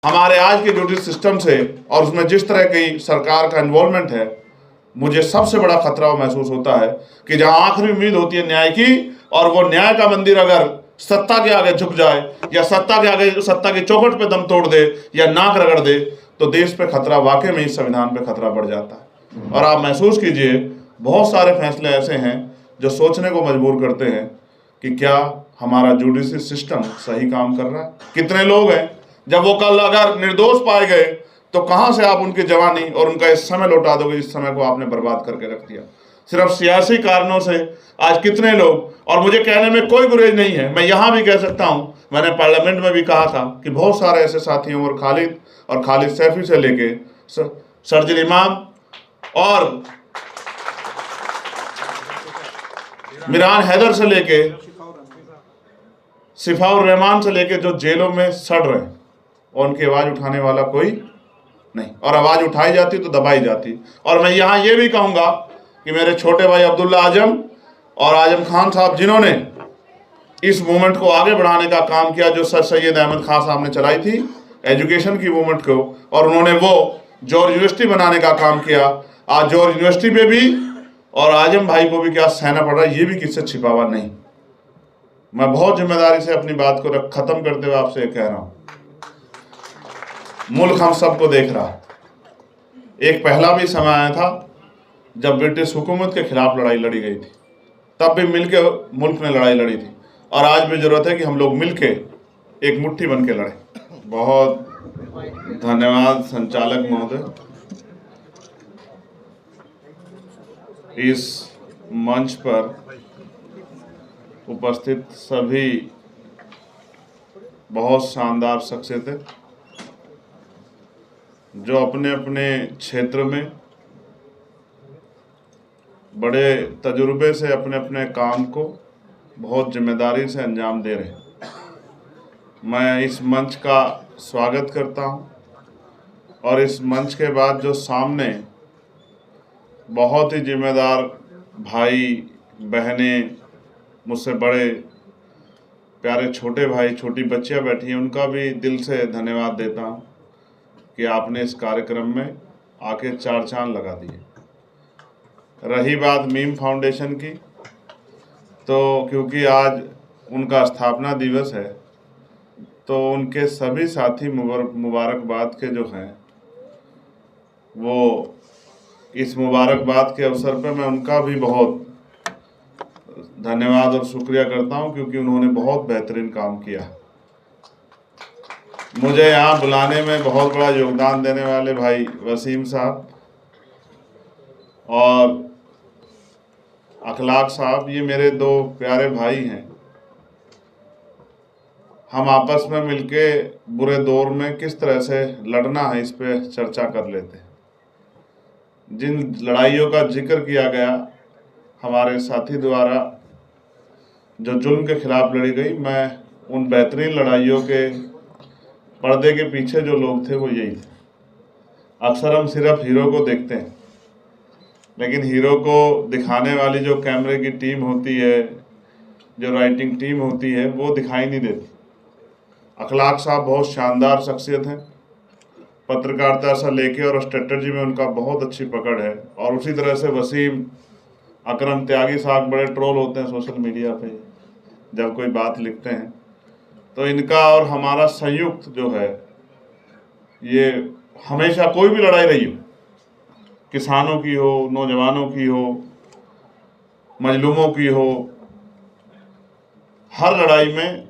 हमारे आज के जुडिशल सिस्टम से और उसमें जिस तरह की सरकार का इन्वॉल्वमेंट है, मुझे सबसे बड़ा खतरा महसूस होता है कि जहां आखिरी उम्मीद होती है न्याय की, और वो न्याय का मंदिर अगर सत्ता के आगे झुक जाए या सत्ता के आगे सत्ता की चौखट पे दम तोड़ दे या नाक रगड़ दे, तो देश पे खतरा, वाकई में इस संविधान पे खतरा बढ़ जाता है। और आप महसूस कीजिए, बहुत सारे फैसले ऐसे हैं जो सोचने को मजबूर करते हैं कि क्या हमारा जुडिशल सिस्टम सही काम कर रहा है। कितने लोग हैं जब वो कल अगर निर्दोष पाए गए तो कहां से आप उनकी जवानी और उनका इस समय लौटा दोगे, इस समय को आपने बर्बाद करके रख दिया सिर्फ सियासी कारणों से। आज कितने लोग, और मुझे कहने में कोई गुरेज नहीं है, मैं यहां भी कह सकता हूं, मैंने पार्लियामेंट में भी कहा था कि बहुत सारे ऐसे साथी हैं, और खालिद सैफी से लेके सर्जिल इमाम और मिरान हैदर से लेके सिफाउर रहमान से लेके जो जेलों में सड़ रहे हैं, और उनकी आवाज उठाने वाला कोई नहीं, और आवाज उठाई जाती तो दबाई जाती। और मैं यहां ये भी कहूंगा कि मेरे छोटे भाई अब्दुल्ला आजम और आजम खान साहब, जिन्होंने इस मूवमेंट को आगे बढ़ाने का काम किया, जो सर सैयद अहमद खान साहब ने चलाई थी एजुकेशन की मूवमेंट को, और उन्होंने वो जौहर यूनिवर्सिटी बनाने का काम किया। आज जौहर यूनिवर्सिटी पे भी और आजम भाई को भी क्या सहना पड़ रहा है, ये भी किससे छिपा हुआ नहीं। मैं बहुत जिम्मेदारी से अपनी बात को खत्म करते हुए आपसे कह रहा हूं, मुल्क हम सबको देख रहा है। एक पहला भी समय आया था जब ब्रिटिश हुकूमत के खिलाफ लड़ाई लड़ी गई थी, तब भी मिलके मुल्क ने लड़ाई लड़ी थी, और आज भी जरूरत है कि हम लोग मिलके एक मुट्ठी बन के लड़ें। बहुत धन्यवाद संचालक महोदय। इस मंच पर उपस्थित सभी बहुत शानदार शख्सियतें जो अपने अपने क्षेत्र में बड़े तजुर्बे से अपने अपने काम को बहुत जिम्मेदारी से अंजाम दे रहे हैं, मैं इस मंच का स्वागत करता हूं। और इस मंच के बाद जो सामने बहुत ही जिम्मेदार भाई बहनें, मुझसे बड़े प्यारे छोटे भाई छोटी बच्चियां बैठी हैं, उनका भी दिल से धन्यवाद देता हूं कि आपने इस कार्यक्रम में आके चार चांद लगा दिए। रही बात मीम फाउंडेशन की, तो क्योंकि आज उनका स्थापना दिवस है, तो उनके सभी साथी मुबारकबाद के जो हैं, वो इस मुबारकबाद के अवसर पर मैं उनका भी बहुत धन्यवाद और शुक्रिया करता हूं, क्योंकि उन्होंने बहुत बेहतरीन काम किया। मुझे यहाँ बुलाने में बहुत बड़ा योगदान देने वाले भाई वसीम साहब और अखलाक साहब, ये मेरे दो प्यारे भाई हैं। हम आपस में मिलके बुरे दौर में किस तरह से लड़ना है, इस पे चर्चा कर लेते हैं। जिन लड़ाइयों का जिक्र किया गया हमारे साथी द्वारा, जो जुल्म के खिलाफ लड़ी गई, मैं उन बेहतरीन लड़ाइयों के पर्दे के पीछे जो लोग थे वो यही थे। अक्सर हम सिर्फ हीरो को देखते हैं, लेकिन हीरो को दिखाने वाली जो कैमरे की टीम होती है, जो राइटिंग टीम होती है, वो दिखाई नहीं देती। अखलाक साहब बहुत शानदार शख्सियत हैं, पत्रकारिता से लेके और स्ट्रेटजी में उनका बहुत अच्छी पकड़ है। और उसी तरह से वसीम अकरम त्यागी साहब बड़े ट्रोल होते हैं सोशल मीडिया पे जब कोई बात लिखते हैं, तो इनका और हमारा संयुक्त जो है, ये हमेशा कोई भी लड़ाई रही हो, किसानों की हो, नौजवानों की हो, मजलूमों की हो, हर लड़ाई में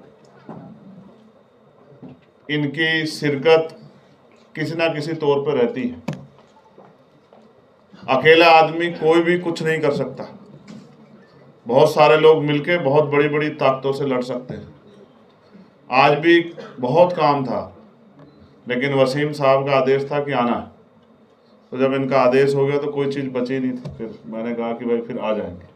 इनकी शिरकत किसी ना किसी तौर पर रहती है। अकेला आदमी कोई भी कुछ नहीं कर सकता, बहुत सारे लोग मिलके बहुत बड़ी बड़ी ताकतों से लड़ सकते हैं। आज भी बहुत काम था, लेकिन वसीम साहब का आदेश था कि आना है, तो जब इनका आदेश हो गया तो कोई चीज़ बची नहीं थी। फिर मैंने कहा कि भाई फिर आ जाएंगे।